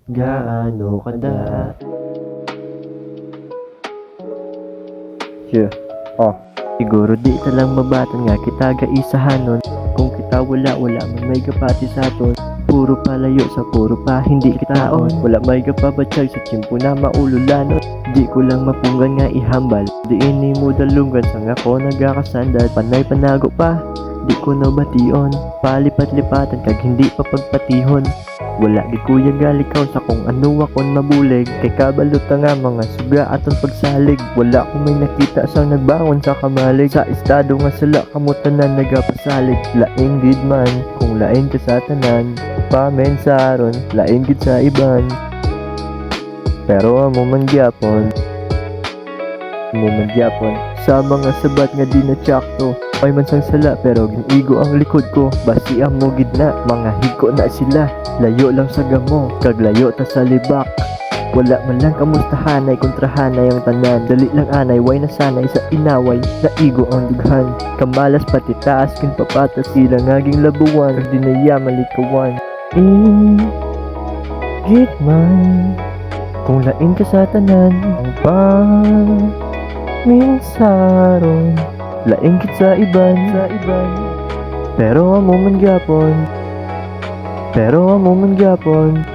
Gaano kada? Yeah. Siguro di ta lang mabatan nga kita gaisahanon. Kung kita wala man may gapati sa aton. Puro palayo sa puro pa hindi kitaon. Wala may gapabatsyag sa tiyempo na maululanon. Di ko lang mapunggan nga ihambal. Di ini mo dalunggan sa nga ko nagakasandal. Panay panago pa, di ko na bation. Palipat-lipatan kag hindi pa pagpatihon. Wala di kuya galikaw sa kung ano akon mabulig. Kay kabalot nga mga suga aton pagsalig. Wala ko may nakita sang nagbangon sa kamalig. Sa estado nga sila kamutanan nagapasalig. Laing gid man kung lain ka sa tanan. Pamensaron lain gid sa iban. Pero amo man gyapon sa mga sabat nga di na tsakto. May man sang sala pero ginigo ang likod ko. Basi ang mo gid na mga hiko na sila. Layo lang sa gamo kag layo ta sa libak. Wala man lang kamustahanay kontrahanay ang tanan. Dali lang anay way nasanay sa inaway. Naigo ang dughan. Kamalas pati taas kin papatas sila ngaging labuan. Kag dinaya malikawan. Gitman kung lain ka sa tanan. Ang paminsaron lain kit sa iban. Pero amo man gyapon